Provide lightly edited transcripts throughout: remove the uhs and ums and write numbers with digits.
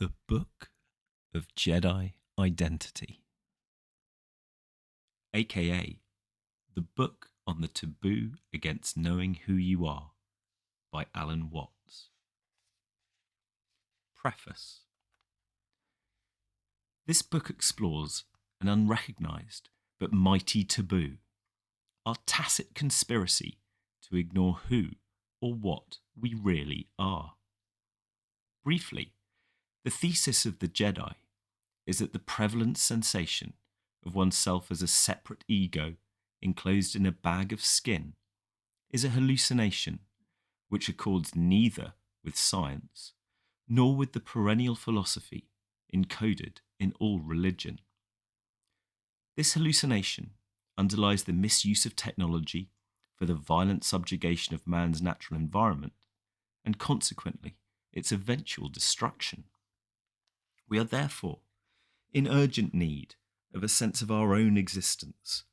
The Book of Jedi Identity, aka The Book on the Taboo Against Knowing Who You Are by Alan Watts. Preface. This book explores an unrecognised but mighty taboo, our tacit conspiracy to ignore who or what we really are. Briefly, the thesis of the Jedi is that the prevalent sensation of oneself as a separate ego enclosed in a bag of skin is a hallucination which accords neither with science nor with the perennial philosophy encoded in all religion. This hallucination underlies the misuse of technology for the violent subjugation of man's natural environment and consequently its eventual destruction. We are therefore in urgent need of a sense of our own existence,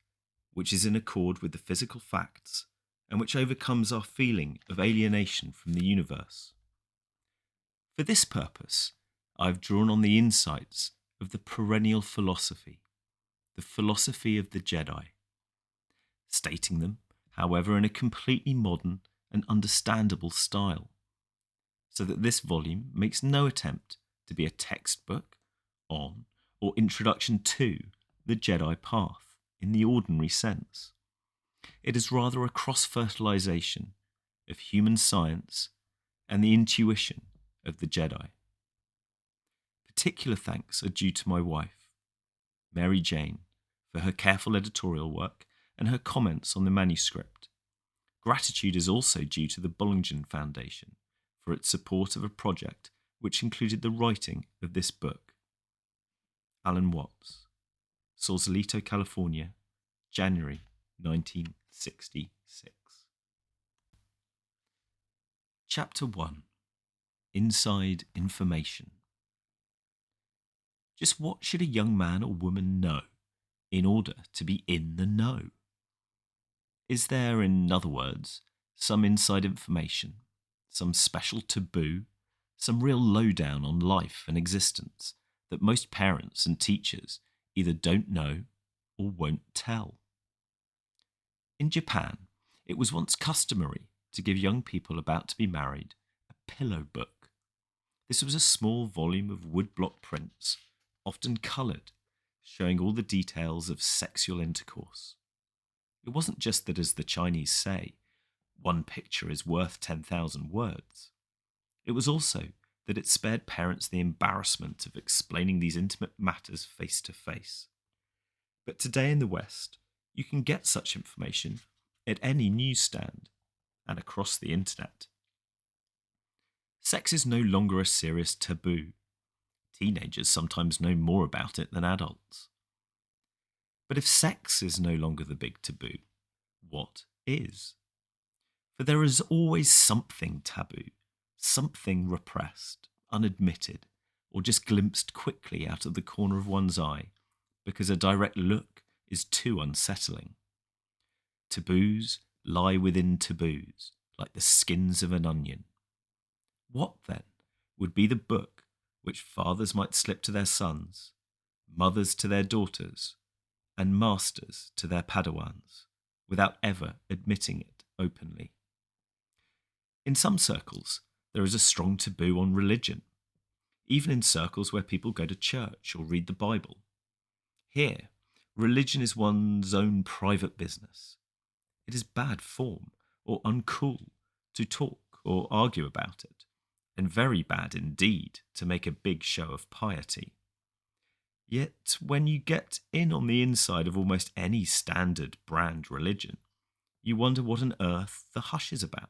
which is in accord with the physical facts and which overcomes our feeling of alienation from the universe. For this purpose, I have drawn on the insights of the perennial philosophy, the philosophy of the Jedi, stating them, however, in a completely modern and understandable style, so that this volume makes no attempt to be a textbook on or introduction to the Jedi path in the ordinary sense. It is rather a cross-fertilization of human science and the intuition of the Jedi. Particular thanks are due to my wife, Mary Jane, for her careful editorial work and her comments on the manuscript. Gratitude is also due to the Bollingen Foundation for its support of a project which included the writing of this book. Alan Watts, Sausalito, California, January 1966. Chapter 1. Inside Information. Just what should a young man or woman know in order to be in the know? Is there, in other words, some inside information, some special taboo, some real lowdown on life and existence that most parents and teachers either don't know or won't tell? In Japan, it was once customary to give young people about to be married a pillow book. This was a small volume of woodblock prints, often coloured, showing all the details of sexual intercourse. It wasn't just that, as the Chinese say, one picture is worth 10,000 words. It was also that it spared parents the embarrassment of explaining these intimate matters face to face. But today in the West, you can get such information at any newsstand and across the internet. Sex is no longer a serious taboo. Teenagers sometimes know more about it than adults. But if sex is no longer the big taboo, what is? For there is always something taboo, something repressed, unadmitted, or just glimpsed quickly out of the corner of one's eye because a direct look is too unsettling. Taboos lie within taboos, like the skins of an onion. What, then, would be the book which fathers might slip to their sons, mothers to their daughters, and masters to their padawans, without ever admitting it openly? In some circles, there is a strong taboo on religion, even in circles where people go to church or read the Bible. Here, religion is one's own private business. It is bad form or uncool to talk or argue about it, and very bad indeed to make a big show of piety. Yet, when you get in on the inside of almost any standard brand religion, you wonder what on earth the hush is about.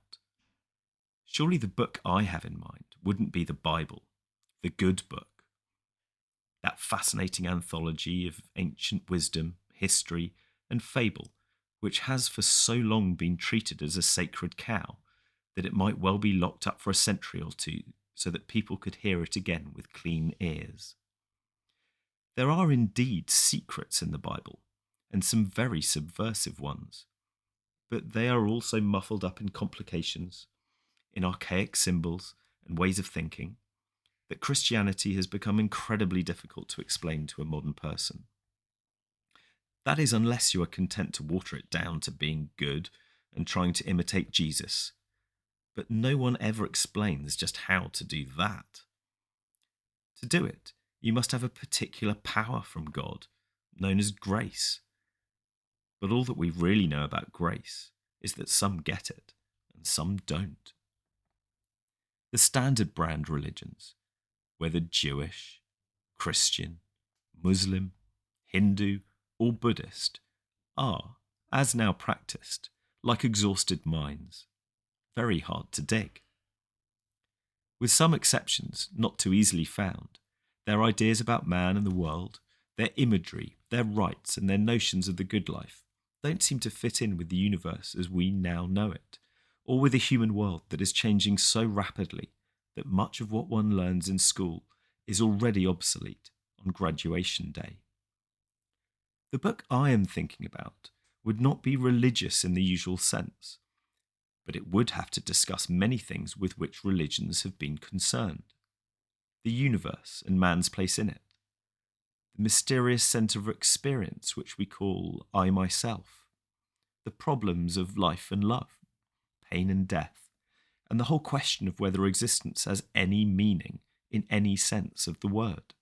Surely the book I have in mind wouldn't be the Bible, the good book. That fascinating anthology of ancient wisdom, history, and fable, which has for so long been treated as a sacred cow that it might well be locked up for a century or two so that people could hear it again with clean ears. There are indeed secrets in the Bible, and some very subversive ones, but they are also muffled up in complications, in archaic symbols and ways of thinking, that Christianity has become incredibly difficult to explain to a modern person. That is, unless you are content to water it down to being good and trying to imitate Jesus. But no one ever explains just how to do that. To do it, you must have a particular power from God, known as grace. But all that we really know about grace is that some get it and some don't. The standard brand religions, whether Jewish, Christian, Muslim, Hindu, or Buddhist, are, as now practiced, like exhausted mines, very hard to dig. With some exceptions not too easily found, their ideas about man and the world, their imagery, their rites, and their notions of the good life don't seem to fit in with the universe as we now know it, or with a human world that is changing so rapidly that much of what one learns in school is already obsolete on graduation day. The book I am thinking about would not be religious in the usual sense, but it would have to discuss many things with which religions have been concerned. The universe and man's place in it. The mysterious centre of experience which we call I myself. The problems of life and love, pain and death, and the whole question of whether existence has any meaning in any sense of the word.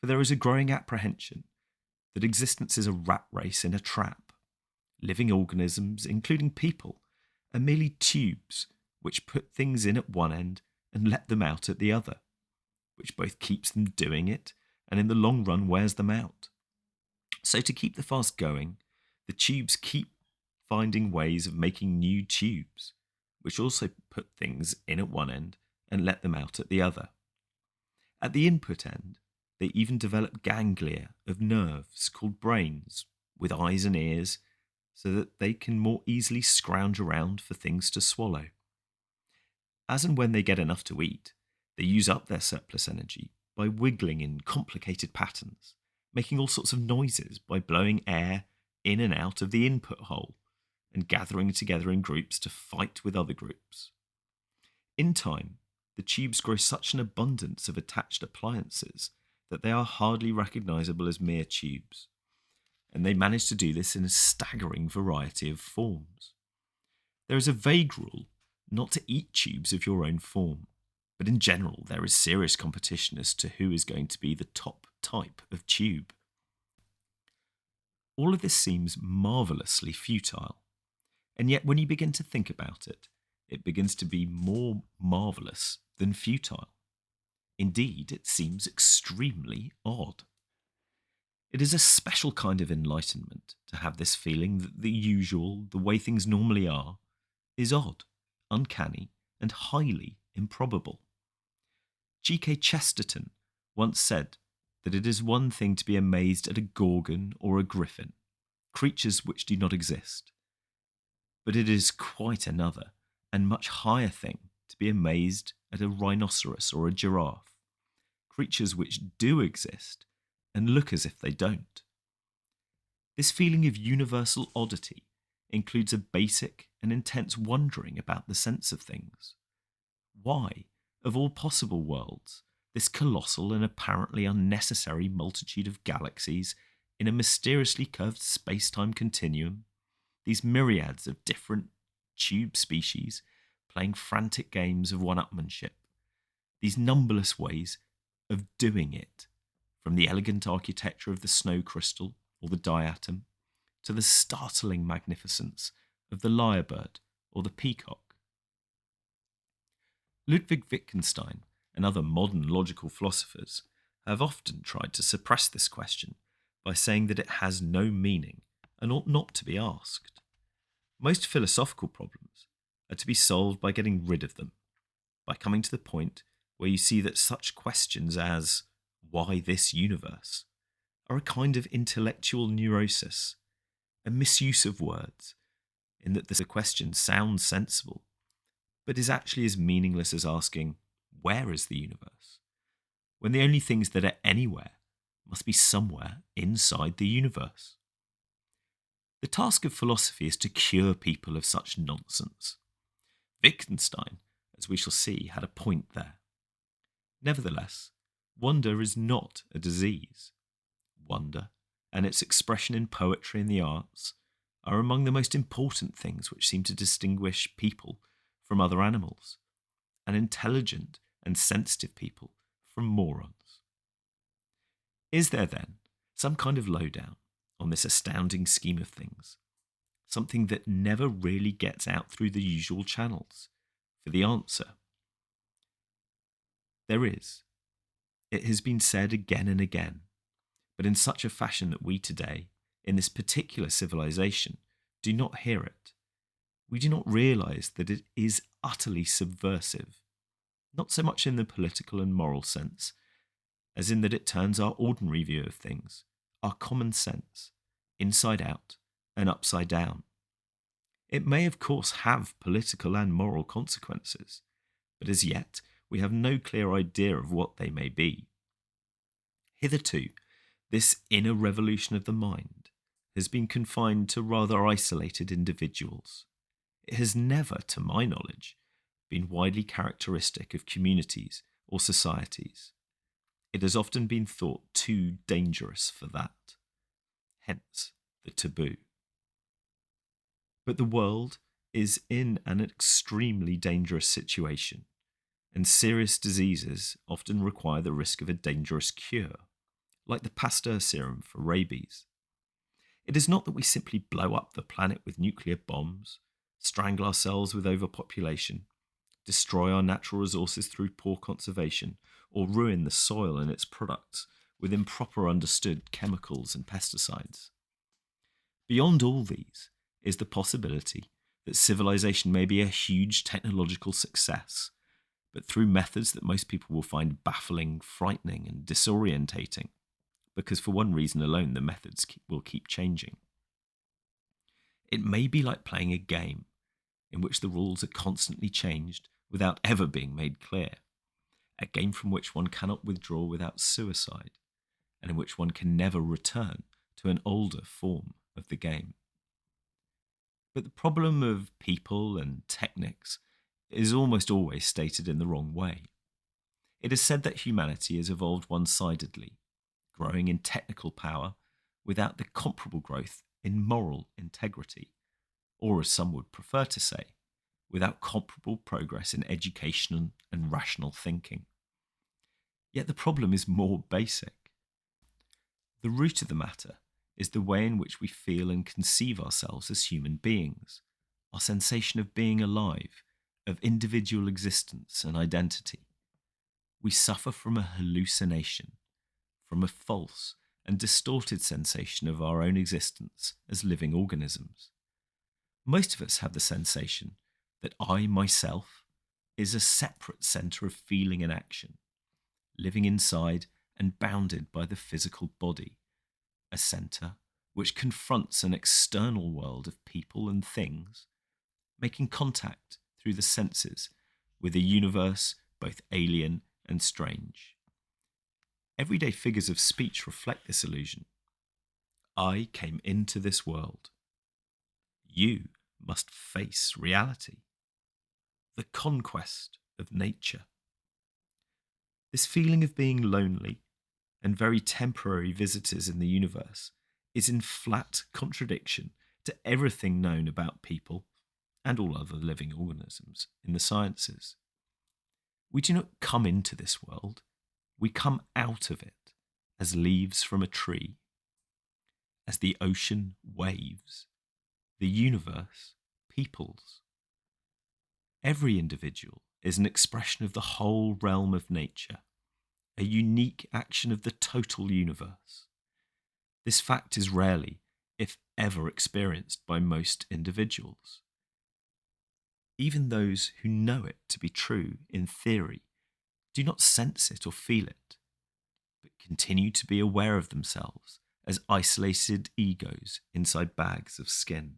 For there is a growing apprehension that existence is a rat race in a trap. Living organisms, including people, are merely tubes which put things in at one end and let them out at the other, which both keeps them doing it and in the long run wears them out. So to keep the fast going, the tubes keep finding ways of making new tubes, which also put things in at one end and let them out at the other. At the input end, they even develop ganglia of nerves called brains, with eyes and ears, so that they can more easily scrounge around for things to swallow. As and when they get enough to eat, they use up their surplus energy by wiggling in complicated patterns, making all sorts of noises by blowing air in and out of the input hole, and gathering together in groups to fight with other groups. In time, the tubes grow such an abundance of attached appliances that they are hardly recognisable as mere tubes, and they manage to do this in a staggering variety of forms. There is a vague rule not to eat tubes of your own form, but in general there is serious competition as to who is going to be the top type of tube. All of this seems marvellously futile, and yet when you begin to think about it, it begins to be more marvellous than futile. Indeed, it seems extremely odd. It is a special kind of enlightenment to have this feeling that the usual, the way things normally are, is odd, uncanny, and highly improbable. G.K. Chesterton once said that it is one thing to be amazed at a gorgon or a griffin, creatures which do not exist, but it is quite another and much higher thing to be amazed at a rhinoceros or a giraffe, creatures which do exist and look as if they don't. This feeling of universal oddity includes a basic and intense wondering about the sense of things. Why, of all possible worlds, this colossal and apparently unnecessary multitude of galaxies in a mysteriously curved space-time continuum, these myriads of different tube species playing frantic games of one-upmanship, these numberless ways of doing it, from the elegant architecture of the snow crystal or the diatom to the startling magnificence of the lyrebird or the peacock. Ludwig Wittgenstein and other modern logical philosophers have often tried to suppress this question by saying that it has no meaning and ought not to be asked. Most philosophical problems are to be solved by getting rid of them, by coming to the point where you see that such questions as, why this universe, are a kind of intellectual neurosis, a misuse of words, in that the question sounds sensible, but is actually as meaningless as asking, where is the universe? When the only things that are anywhere must be somewhere inside the universe. The task of philosophy is to cure people of such nonsense. Wittgenstein, as we shall see, had a point there. Nevertheless, wonder is not a disease. Wonder, and its expression in poetry and the arts, are among the most important things which seem to distinguish people from other animals, and intelligent and sensitive people from morons. Is there then some kind of lowdown on this astounding scheme of things? Something that never really gets out through the usual channels? For the answer, there is. It has been said again and again, but in such a fashion that we today, in this particular civilization, do not hear it. We do not realize that it is utterly subversive, not so much in the political and moral sense, as in that it turns our ordinary view of things, our common sense, inside out and upside down. It may, of course, have political and moral consequences, but as yet we have no clear idea of what they may be. Hitherto, this inner revolution of the mind has been confined to rather isolated individuals. It has never, to my knowledge, been widely characteristic of communities or societies. It has often been thought too dangerous for that. Hence the taboo. But the world is in an extremely dangerous situation, and serious diseases often require the risk of a dangerous cure, like the Pasteur serum for rabies. It is not that we simply blow up the planet with nuclear bombs, strangle ourselves with overpopulation, destroy our natural resources through poor conservation, or ruin the soil and its products with improper understood chemicals and pesticides. Beyond all these is the possibility that civilization may be a huge technological success, but through methods that most people will find baffling, frightening, and disorientating, because for one reason alone the methods will keep changing. It may be like playing a game in which the rules are constantly changed without ever being made clear, a game from which one cannot withdraw without suicide, and in which one can never return to an older form of the game. But the problem of people and techniques is almost always stated in the wrong way. It is said that humanity has evolved one-sidedly, growing in technical power without the comparable growth in moral integrity, or as some would prefer to say, without comparable progress in education and rational thinking. Yet the problem is more basic. The root of the matter is the way in which we feel and conceive ourselves as human beings, our sensation of being alive, of individual existence and identity. We suffer from a hallucination, from a false and distorted sensation of our own existence as living organisms. Most of us have the sensation that I, myself, is a separate centre of feeling and action, living inside and bounded by the physical body, a centre which confronts an external world of people and things, making contact through the senses with a universe both alien and strange. Everyday figures of speech reflect this illusion. I came into this world. You must face reality. The conquest of nature. This feeling of being lonely and very temporary visitors in the universe is in flat contradiction to everything known about people and all other living organisms in the sciences. We do not come into this world, we come out of it as leaves from a tree. As the ocean waves, the universe peoples. Every individual is an expression of the whole realm of nature, a unique action of the total universe. This fact is rarely, if ever, experienced by most individuals. Even those who know it to be true in theory do not sense it or feel it, but continue to be aware of themselves as isolated egos inside bags of skin.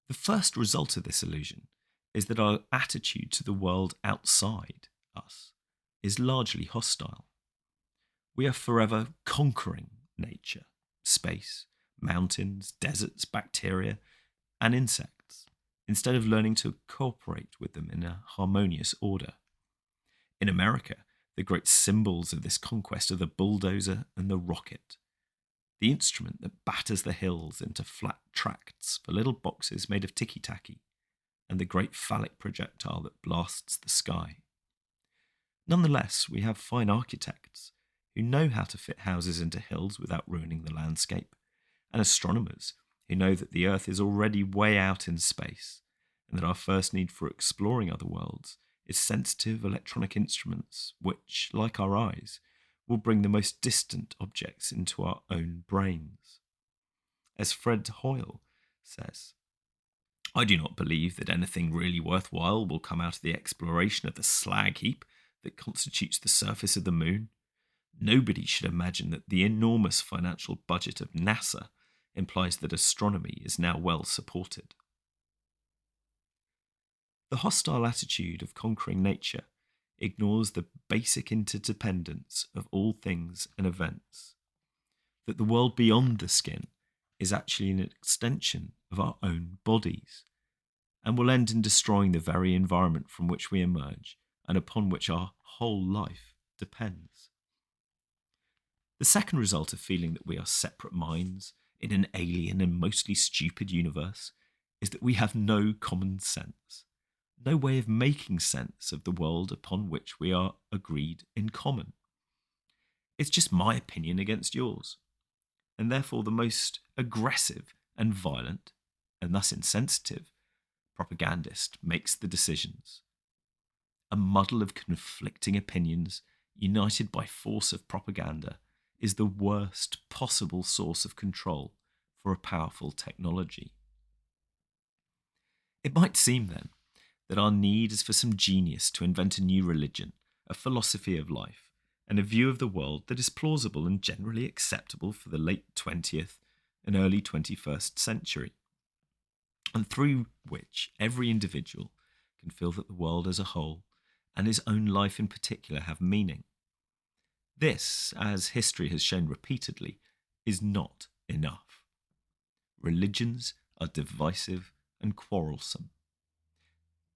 The first result of this illusion is that our attitude to the world outside us is largely hostile. We are forever conquering nature, space, mountains, deserts, bacteria, and insects, instead of learning to cooperate with them in a harmonious order. In America, the great symbols of this conquest are the bulldozer and the rocket, the instrument that batters the hills into flat tracts for little boxes made of ticky-tacky, and the great phallic projectile that blasts the sky. Nonetheless, we have fine architects who know how to fit houses into hills without ruining the landscape, and astronomers who know that the Earth is already way out in space, and that our first need for exploring other worlds is sensitive electronic instruments which, like our eyes, will bring the most distant objects into our own brains. As Fred Hoyle says, I do not believe that anything really worthwhile will come out of the exploration of the slag heap that constitutes the surface of the moon. Nobody should imagine that the enormous financial budget of NASA implies that astronomy is now well supported. The hostile attitude of conquering nature ignores the basic interdependence of all things and events, that the world beyond the skin is actually an extension of our own bodies, and will end in destroying the very environment from which we emerge and upon which our whole life depends. The second result of feeling that we are separate minds in an alien and mostly stupid universe is that we have no common sense, no way of making sense of the world upon which we are agreed in common. It's just my opinion against yours, and therefore the most aggressive and violent, and thus insensitive, propagandist makes the decisions. A muddle of conflicting opinions, united by force of propaganda, is the worst possible source of control for a powerful technology. It might seem, then, that our need is for some genius to invent a new religion, a philosophy of life, and a view of the world that is plausible and generally acceptable for the late 20th and early 21st century, and through which every individual can feel that the world as a whole and his own life in particular have meaning. This, as history has shown repeatedly, is not enough. Religions are divisive and quarrelsome.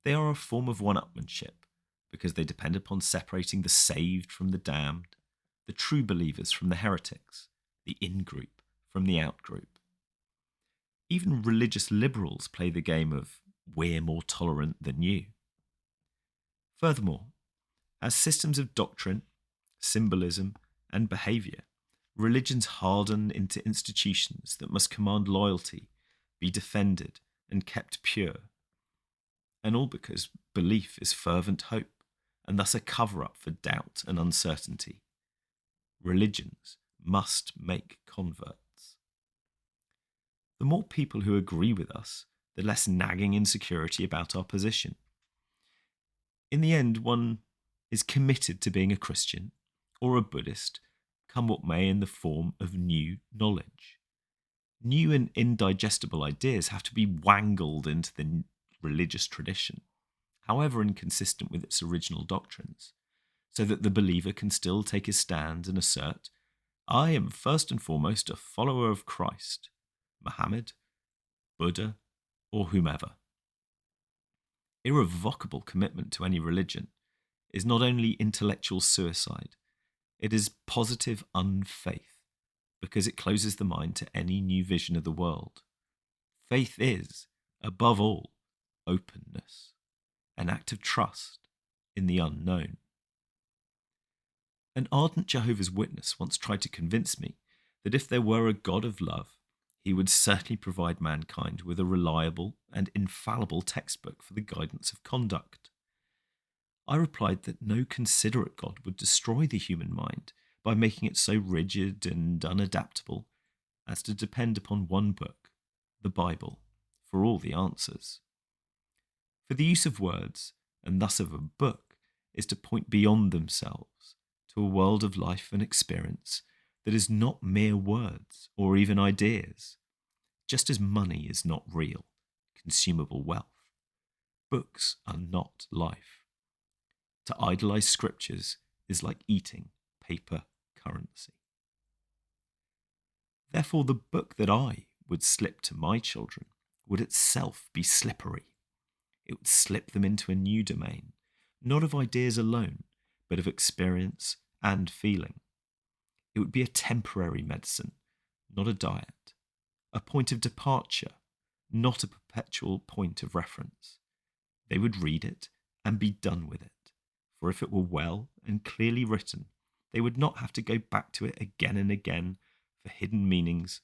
They are a form of one-upmanship because they depend upon separating the saved from the damned, the true believers from the heretics, the in-group from the out-group. Even religious liberals play the game of we're more tolerant than you. Furthermore, as systems of doctrine, symbolism, and behaviour, religions harden into institutions that must command loyalty, be defended, and kept pure. And all because belief is fervent hope, and thus a cover-up for doubt and uncertainty. Religions must make converts. The more people who agree with us, the less nagging insecurity about our position. In the end, one is committed to being a Christian or a Buddhist, come what may in the form of new knowledge. New and indigestible ideas have to be wangled into the religious tradition, however inconsistent with its original doctrines, so that the believer can still take his stand and assert, I am first and foremost a follower of Christ, Muhammad, Buddha, or whomever. Irrevocable commitment to any religion is not only intellectual suicide, it is positive unfaith, because it closes the mind to any new vision of the world. Faith is, above all, openness, an act of trust in the unknown. An ardent Jehovah's Witness once tried to convince me that if there were a God of love, he would certainly provide mankind with a reliable and infallible textbook for the guidance of conduct. I replied that no considerate God would destroy the human mind by making it so rigid and unadaptable as to depend upon one book, the Bible, for all the answers. For the use of words, and thus of a book, is to point beyond themselves to a world of life and experience that is not mere words or even ideas. Just as money is not real, consumable wealth, books are not life. To idolize scriptures is like eating paper currency. Therefore, the book that I would slip to my children would itself be slippery. It would slip them into a new domain, not of ideas alone, but of experience and feeling. It would be a temporary medicine, not a diet, a point of departure, not a perpetual point of reference. They would read it and be done with it, for if it were well and clearly written, they would not have to go back to it again and again for hidden meanings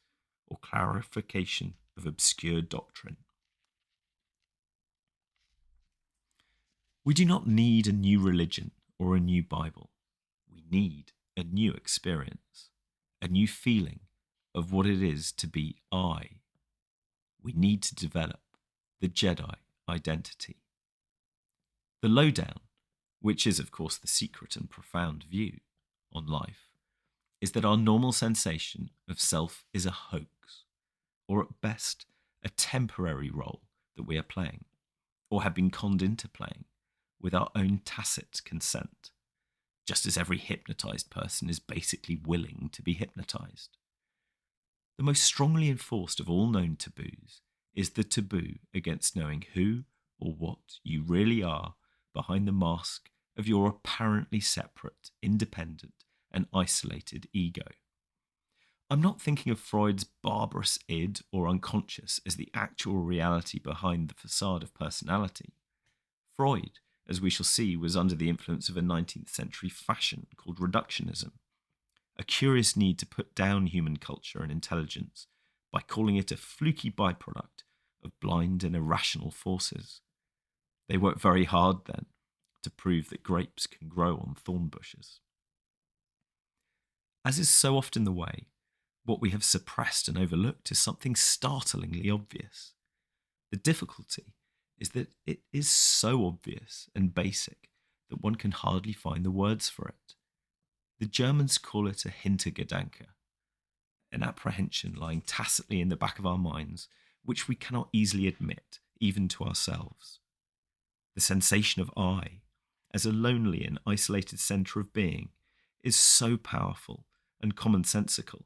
or clarification of obscure doctrine. We do not need a new religion or a new Bible. We need a new experience, a new feeling of what it is to be I. We need to develop the Jedi identity. The lowdown, which is of course the secret and profound view on life, is that our normal sensation of self is a hoax, or at best a temporary role that we are playing, or have been conned into playing, with our own tacit consent, just as every hypnotized person is basically willing to be hypnotized. The most strongly enforced of all known taboos is the taboo against knowing who or what you really are behind the mask of your apparently separate, independent, and isolated ego. I'm not thinking of Freud's barbarous id or unconscious as the actual reality behind the facade of personality. Freud, as we shall see, was under the influence of a 19th century fashion called reductionism, a curious need to put down human culture and intelligence by calling it a fluky byproduct of blind and irrational forces. They worked very hard then to prove that grapes can grow on thorn bushes. As is so often the way, what we have suppressed and overlooked is something startlingly obvious. The difficulty is that it is so obvious and basic that one can hardly find the words for it. The Germans call it a Hintergedanke, an apprehension lying tacitly in the back of our minds, which we cannot easily admit, even to ourselves. The sensation of I, as a lonely and isolated centre of being, is so powerful and commonsensical,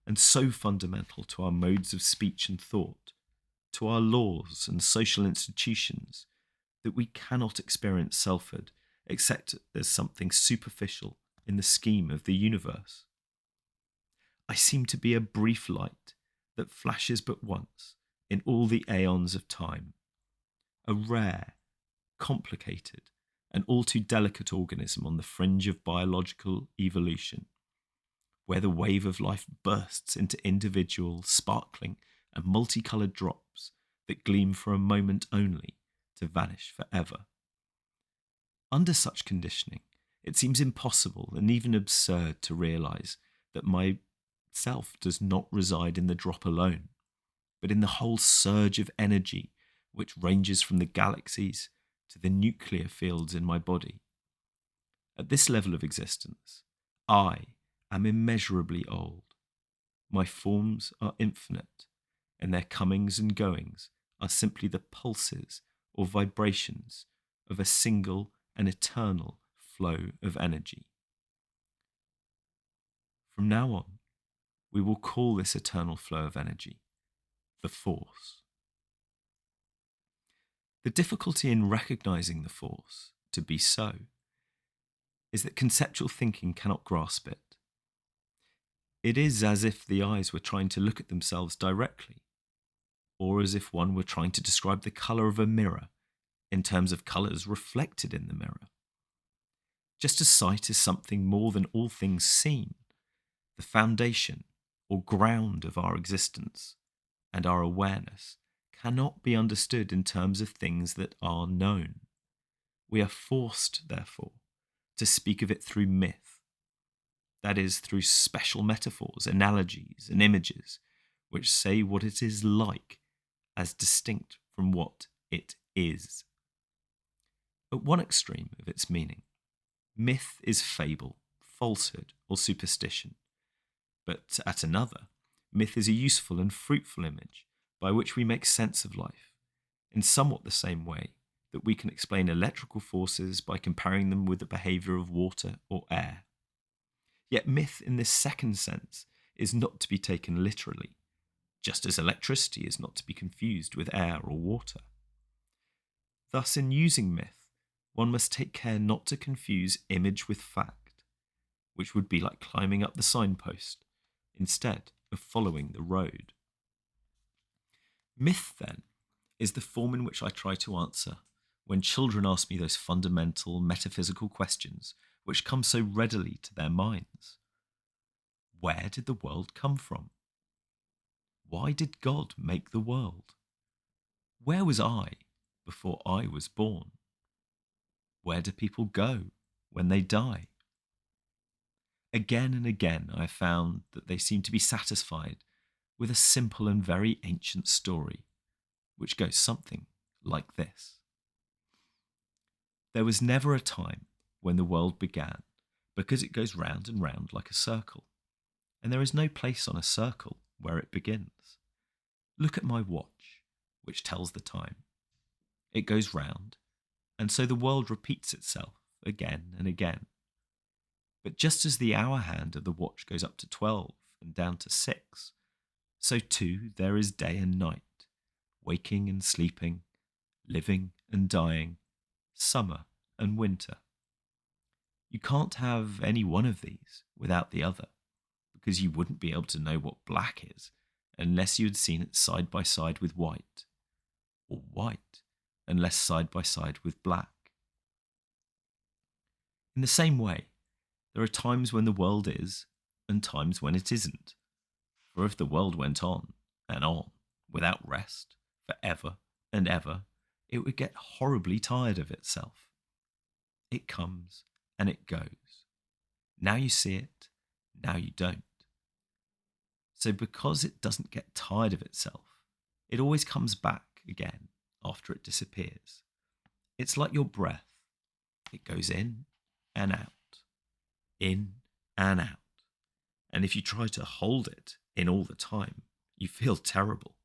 and so fundamental to our modes of speech and thought, to our laws and social institutions, that we cannot experience selfhood except as something superficial in the scheme of the universe. I seem to be a brief light that flashes but once in all the aeons of time, a rare, complicated, and all too delicate organism on the fringe of biological evolution, where the wave of life bursts into individual, sparkling, and multicoloured drops that gleam for a moment only to vanish forever. Under such conditioning, it seems impossible and even absurd to realise that my self does not reside in the drop alone, but in the whole surge of energy which ranges from the galaxies to the nuclear fields in my body. At this level of existence, I am immeasurably old. My forms are infinite, and their comings and goings are simply the pulses or vibrations of a single and eternal flow of energy. From now on, we will call this eternal flow of energy the Force. The difficulty in recognizing the Force to be so is that conceptual thinking cannot grasp it. It is as if the eyes were trying to look at themselves directly, or as if one were trying to describe the colour of a mirror in terms of colours reflected in the mirror. Just as sight is something more than all things seen, the foundation or ground of our existence and our awareness cannot be understood in terms of things that are known. We are forced, therefore, to speak of it through myth, that is, through special metaphors, analogies, and images which say what it is like as distinct from what it is. At one extreme of its meaning, myth is fable, falsehood, or superstition, but at another, myth is a useful and fruitful image by which we make sense of life, in somewhat the same way that we can explain electrical forces by comparing them with the behaviour of water or air. Yet myth in this second sense is not to be taken literally, just as electricity is not to be confused with air or water. Thus, in using myth, one must take care not to confuse image with fact, which would be like climbing up the signpost instead of following the road. Myth, then, is the form in which I try to answer when children ask me those fundamental metaphysical questions which come so readily to their minds. Where did the world come from? Why did God make the world? Where was I before I was born? Where do people go when they die? Again and again, I have found that they seem to be satisfied with a simple and very ancient story, which goes something like this. There was never a time when the world began, because it goes round and round like a circle, and there is no place on a circle where it begins. Look at my watch, which tells the time. It goes round, and so the world repeats itself again and again. But just as the hour hand of the watch goes up to 12 and down to 6, so too there is day and night, waking and sleeping, living and dying, summer and winter. You can't have any one of these without the other, because you wouldn't be able to know what black is unless you had seen it side by side with white, or white unless side by side with black. In the same way, there are times when the world is and times when it isn't. For if the world went on and on without rest for ever and ever, it would get horribly tired of itself. It comes and it goes. Now you see it, now you don't. So because it doesn't get tired of itself, it always comes back again after it disappears. It's like your breath. It goes in and out, in and out. And if you try to hold it in all the time, you feel terrible.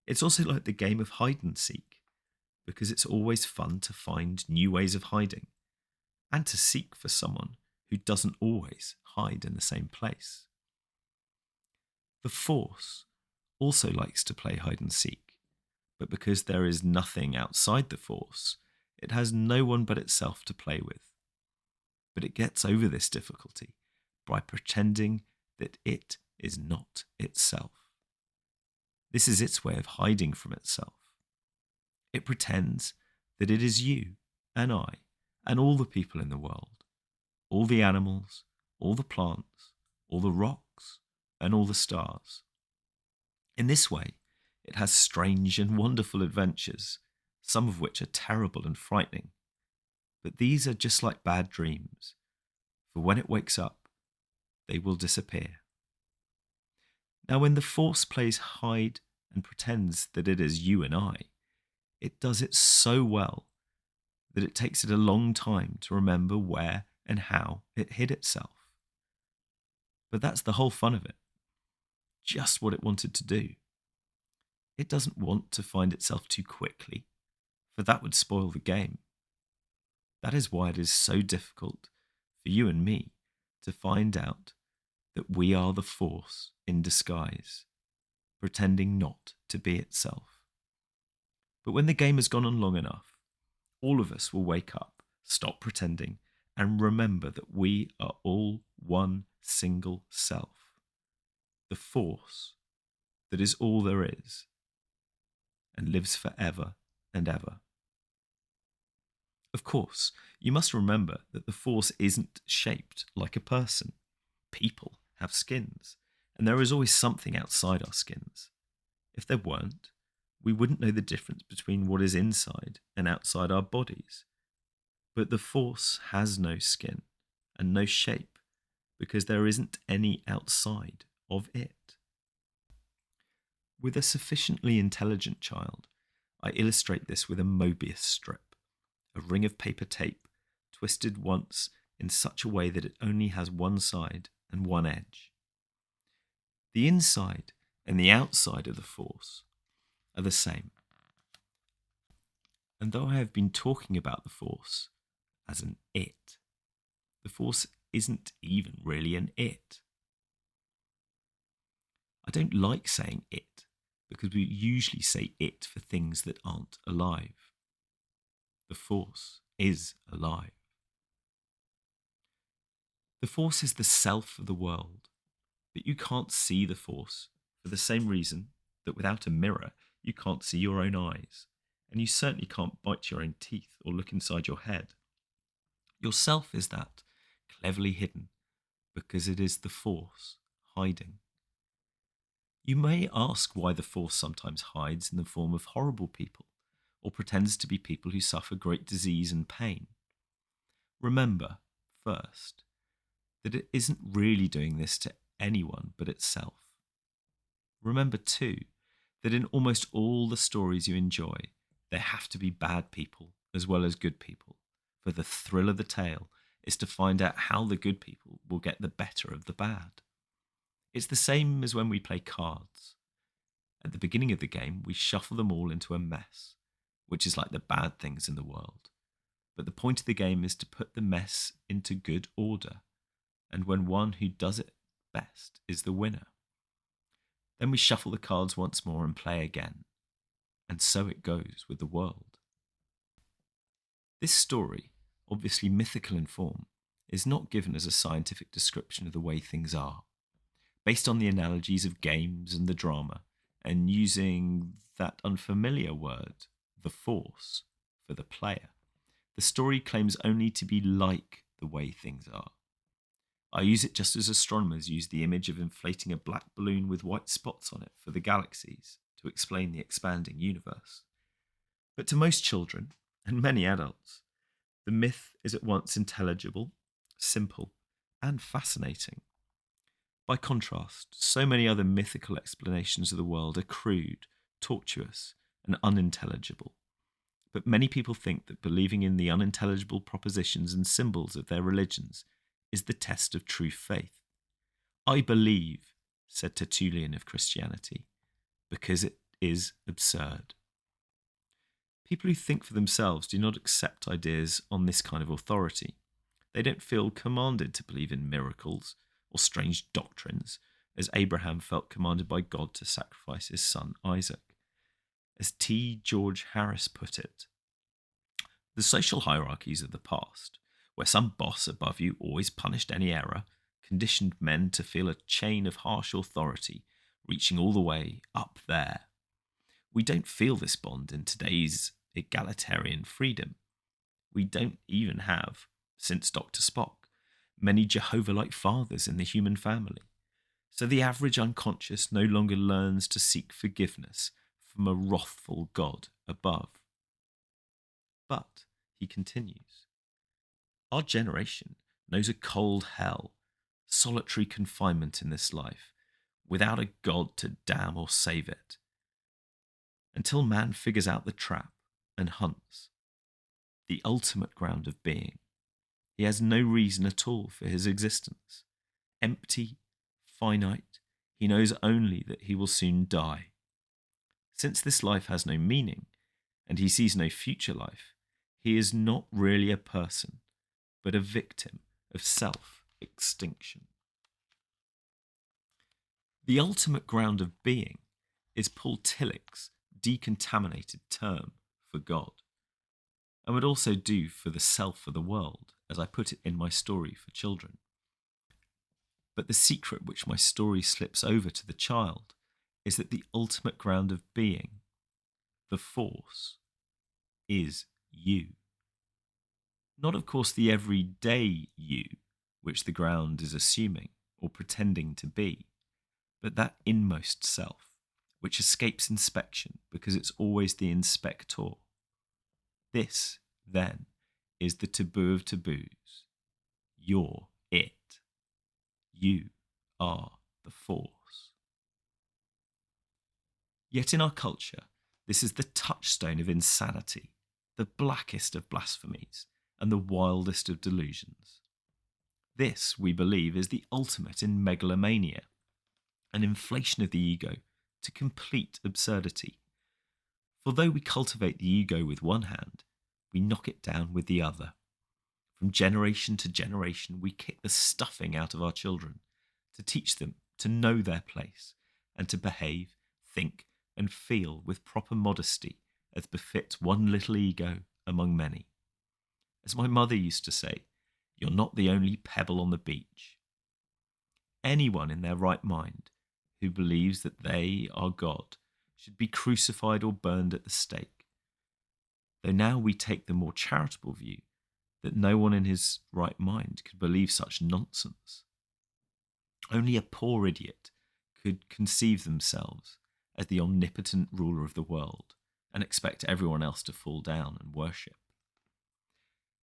It's also like the game of hide and seek, because it's always fun to find new ways of hiding and to seek for someone who doesn't always hide in the same place. The Force also likes to play hide and seek, but because there is nothing outside the Force, it has no one but itself to play with. But it gets over this difficulty by pretending that it is not itself. This is its way of hiding from itself. It pretends that it is you and I and all the people in the world, all the animals, all the plants, all the rocks, and all the stars. In this way, it has strange and wonderful adventures, some of which are terrible and frightening. But these are just like bad dreams, for when it wakes up, they will disappear. Now, when the Force plays hide and pretends that it is you and I, it does it so well that it takes it a long time to remember where and how it hid itself. But that's the whole fun of it. Just what it wanted to do. It doesn't want to find itself too quickly, for that would spoil the game. That is why it is so difficult for you and me to find out that we are the Force in disguise, pretending not to be itself. But when the game has gone on long enough, all of us will wake up, stop pretending, and remember that we are all one single self. The Force that is all there is and lives forever and ever. Of course, you must remember that the Force isn't shaped like a person. People have skins, and there is always something outside our skins. If there weren't, we wouldn't know the difference between what is inside and outside our bodies. But the Force has no skin and no shape because there isn't any outside of it. With a sufficiently intelligent child, I illustrate this with a Mobius strip, a ring of paper tape twisted once in such a way that it only has one side and one edge. The inside and the outside of the Force are the same. And though I have been talking about the Force as an it, the Force isn't even really an it. I don't like saying it because we usually say it for things that aren't alive. The Force is alive. The Force is the self of the world, but you can't see the Force for the same reason that without a mirror, you can't see your own eyes, and you certainly can't bite your own teeth or look inside your head. Yourself is that, cleverly hidden, because it is the Force hiding. You may ask why the Force sometimes hides in the form of horrible people, or pretends to be people who suffer great disease and pain. Remember, first, that it isn't really doing this to anyone but itself. Remember, too, that in almost all the stories you enjoy, there have to be bad people as well as good people, for the thrill of the tale is to find out how the good people will get the better of the bad. It's the same as when we play cards. At the beginning of the game, we shuffle them all into a mess, which is like the bad things in the world. But the point of the game is to put the mess into good order, and when one who does it best is the winner. Then we shuffle the cards once more and play again, and so it goes with the world. This story, obviously mythical in form, is not given as a scientific description of the way things are. Based on the analogies of games and the drama, and using that unfamiliar word, the Force, for the player, the story claims only to be like the way things are. I use it just as astronomers use the image of inflating a black balloon with white spots on it for the galaxies to explain the expanding universe. But to most children, and many adults, the myth is at once intelligible, simple, and fascinating. By contrast, so many other mythical explanations of the world are crude, tortuous, and unintelligible. But many people think that believing in the unintelligible propositions and symbols of their religions is the test of true faith. I believe, said Tertullian of Christianity, because it is absurd. People who think for themselves do not accept ideas on this kind of authority. They don't feel commanded to believe in miracles or strange doctrines, as Abraham felt commanded by God to sacrifice his son Isaac. As T. George Harris put it, the social hierarchies of the past, where some boss above you always punished any error, conditioned men to feel a chain of harsh authority reaching all the way up there. We don't feel this bond in today's egalitarian freedom. We don't even have, since Dr. Spock, many Jehovah-like fathers in the human family. So the average unconscious no longer learns to seek forgiveness from a wrathful God above. But, he continues, our generation knows a cold hell, solitary confinement in this life, without a God to damn or save it. Until man figures out the trap and hunts, the ultimate ground of being, he has no reason at all for his existence. Empty, finite, he knows only that he will soon die. Since this life has no meaning, and he sees no future life, he is not really a person, but a victim of self-extinction. The ultimate ground of being is Paul Tillich's decontaminated term for God, and would also do for the self of the world, as I put it in my story for children. But the secret which my story slips over to the child is that the ultimate ground of being, the Force, is you. Not, of course, the everyday you, which the ground is assuming or pretending to be, but that inmost self, which escapes inspection because it's always the inspector. This, then, is the taboo of taboos. You're it. You are the Force. Yet in our culture, this is the touchstone of insanity, the blackest of blasphemies, and the wildest of delusions. This, we believe, is the ultimate in megalomania, an inflation of the ego to complete absurdity. For though we cultivate the ego with one hand, we knock it down with the other. From generation to generation, we kick the stuffing out of our children to teach them to know their place and to behave, think, and feel with proper modesty as befits one little ego among many. As my mother used to say, you're not the only pebble on the beach. Anyone in their right mind who believes that they are God should be crucified or burned at the stake. Though now we take the more charitable view that no one in his right mind could believe such nonsense. Only a poor idiot could conceive themselves as the omnipotent ruler of the world and expect everyone else to fall down and worship.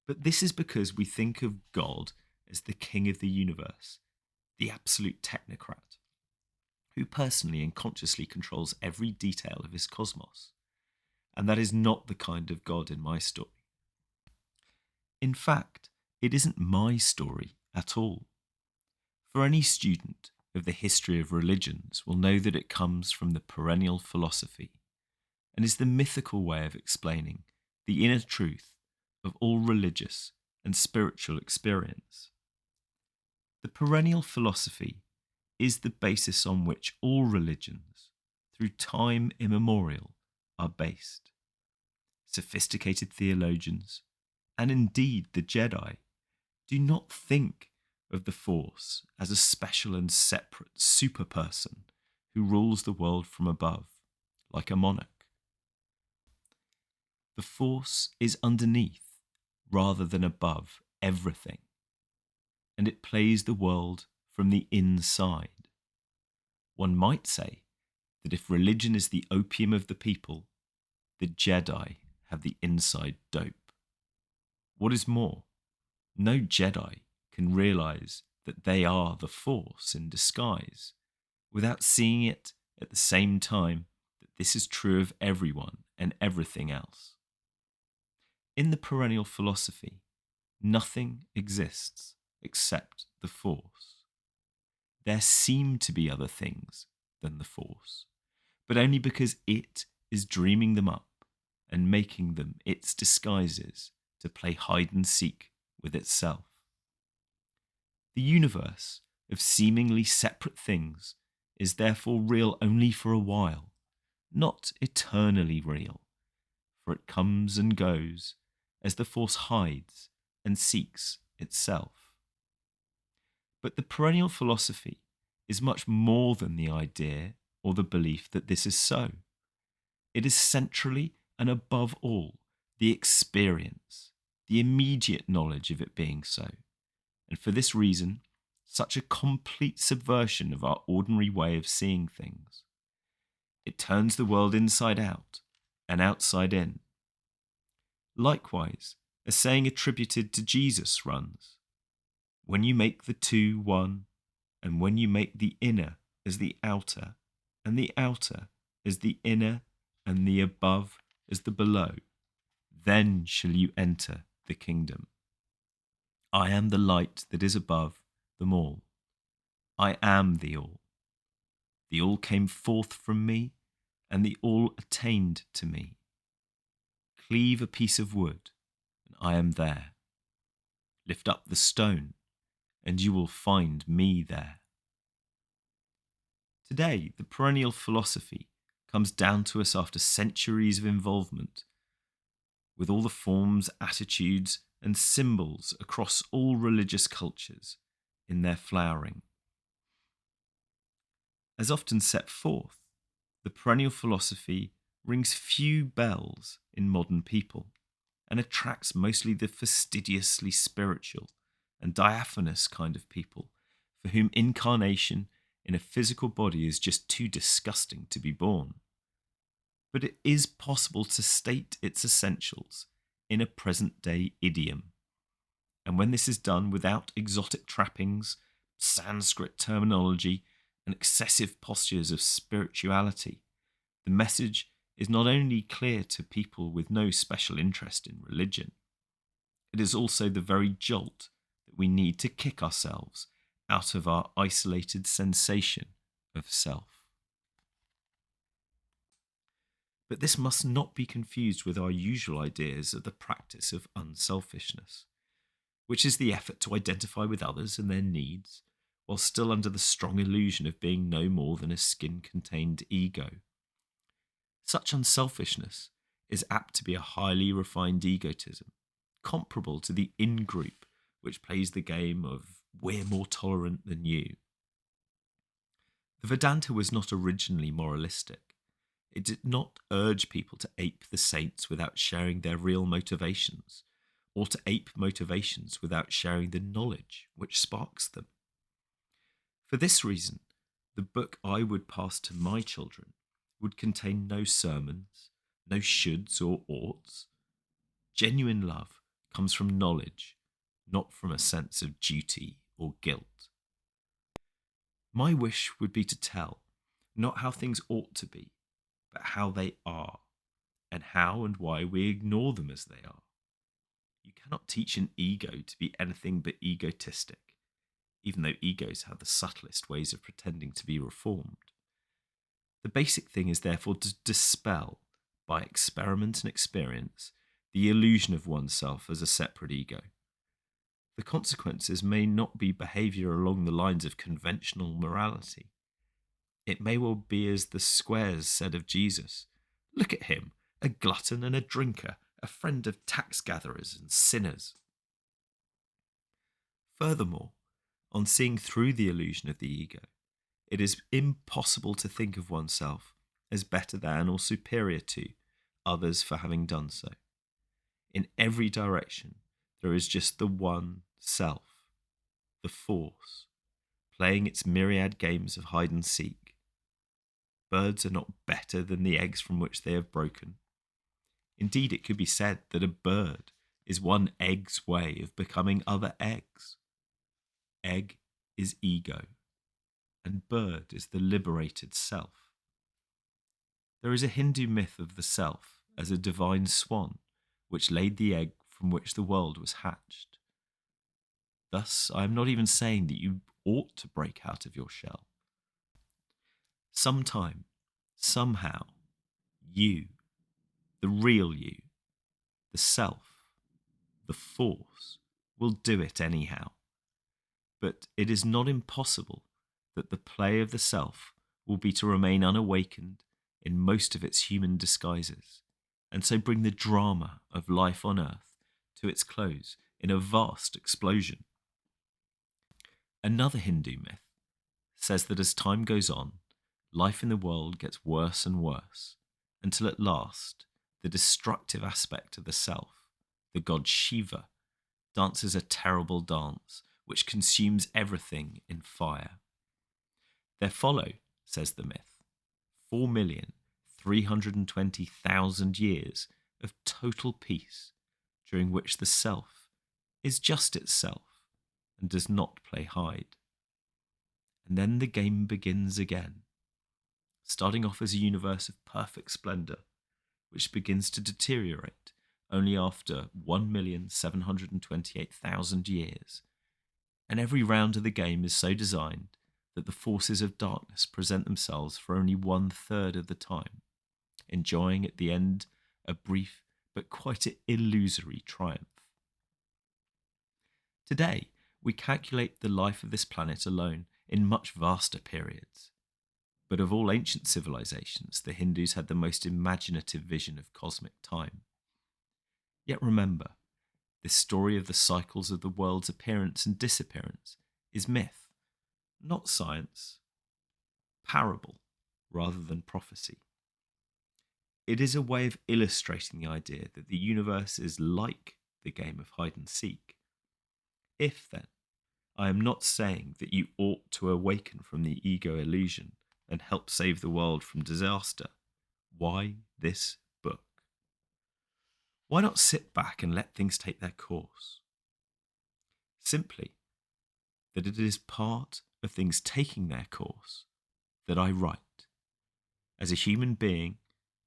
But this is because we think of God as the king of the universe, the absolute technocrat, who personally and consciously controls every detail of his cosmos. And that is not the kind of God in my story. In fact, it isn't my story at all. For any student of the history of religions will know that it comes from the perennial philosophy and is the mythical way of explaining the inner truth of all religious and spiritual experience. The perennial philosophy is the basis on which all religions, through time immemorial, are based. Sophisticated theologians, and indeed the Jedi, do not think of the Force as a special and separate superperson who rules the world from above, like a monarch. The Force is underneath, rather than above, everything, and it plays the world from the inside. One might say that if religion is the opium of the people, the Jedi have the inside dope. What is more, no Jedi can realize that they are the Force in disguise without seeing it at the same time that this is true of everyone and everything else. In the perennial philosophy, nothing exists except the Force. There seem to be other things than the Force, but only because it is dreaming them up and making them its disguises to play hide and seek with itself. The universe of seemingly separate things is therefore real only for a while, not eternally real, for it comes and goes as the Force hides and seeks itself. But the perennial philosophy is much more than the idea or the belief that this is so. It is centrally and above all the experience, the immediate knowledge of it being so. And for this reason, such a complete subversion of our ordinary way of seeing things. It turns the world inside out and outside in. Likewise, a saying attributed to Jesus runs, "When you make the two one, and when you make the inner as the outer, and the outer as the inner, and the above as the below, then shall you enter the kingdom. I am the light that is above them all. I am the all. The all came forth from me, and the all attained to me. Cleave a piece of wood, and I am there. Lift up the stone, and you will find me there." Today, the perennial philosophy comes down to us after centuries of involvement with all the forms, attitudes, and symbols across all religious cultures in their flowering. As often set forth, the perennial philosophy rings few bells in modern people and attracts mostly the fastidiously spiritual and diaphanous kind of people for whom incarnation in a physical body is just too disgusting to be borne. But it is possible to state its essentials in a present-day idiom. And when this is done without exotic trappings, Sanskrit terminology, and excessive postures of spirituality, the message is not only clear to people with no special interest in religion, it is also the very jolt that we need to kick ourselves out of our isolated sensation of self. But this must not be confused with our usual ideas of the practice of unselfishness, which is the effort to identify with others and their needs, while still under the strong illusion of being no more than a skin-contained ego. Such unselfishness is apt to be a highly refined egotism, comparable to the in-group which plays the game of we're more tolerant than you. The Vedanta was not originally moralistic. It did not urge people to ape the saints without sharing their real motivations, or to ape motivations without sharing the knowledge which sparks them. For this reason, the book I would pass to my children would contain no sermons, no shoulds or oughts. Genuine love comes from knowledge, not from a sense of duty or guilt. My wish would be to tell not how things ought to be, but how they are, and how and why we ignore them as they are. You cannot teach an ego to be anything but egotistic, even though egos have the subtlest ways of pretending to be reformed. The basic thing is therefore to dispel, by experiment and experience, the illusion of oneself as a separate ego. The consequences may not be behaviour along the lines of conventional morality. It may well be as the squares said of Jesus. Look at him, a glutton and a drinker, a friend of tax gatherers and sinners. Furthermore, on seeing through the illusion of the ego, it is impossible to think of oneself as better than or superior to others for having done so. In every direction, there is just the one self, the force, playing its myriad games of hide and seek. Birds are not better than the eggs from which they have broken. Indeed, it could be said that a bird is one egg's way of becoming other eggs. Egg is ego, and bird is the liberated self. There is a Hindu myth of the self as a divine swan which laid the egg from which the world was hatched. Thus, I am not even saying that you ought to break out of your shell. Sometime, somehow, you, the real you, the self, the force, will do it anyhow. But it is not impossible that the play of the self will be to remain unawakened in most of its human disguises, and so bring the drama of life on earth to its close in a vast explosion. Another Hindu myth says that as time goes on, life in the world gets worse and worse, until at last the destructive aspect of the self, the god Shiva, dances a terrible dance which consumes everything in fire. There follow, says the myth, 4,320,000 years of total peace, during which the self is just itself and does not play hide. And then the game begins again, starting off as a universe of perfect splendour, which begins to deteriorate only after 1,728,000 years. And every round of the game is so designed that the forces of darkness present themselves for only 1/3 of the time, enjoying at the end a brief but quite illusory triumph. Today, we calculate the life of this planet alone in much vaster periods. But of all ancient civilizations, the Hindus had the most imaginative vision of cosmic time. Yet remember, this story of the cycles of the world's appearance and disappearance is myth, not science, parable rather than prophecy. It is a way of illustrating the idea that the universe is like the game of hide and seek. If, then, I am not saying that you ought to awaken from the ego illusion and help save the world from disaster, why this book? Why not sit back and let things take their course? Simply that it is part of things taking their course that I write. As a human being,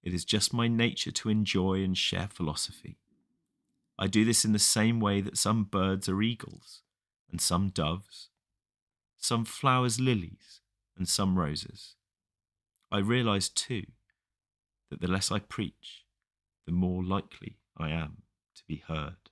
it is just my nature to enjoy and share philosophy. I do this in the same way that some birds are eagles, and some doves, some flowers lilies, and some roses. I realise too that the less I preach, the more likely I am to be heard.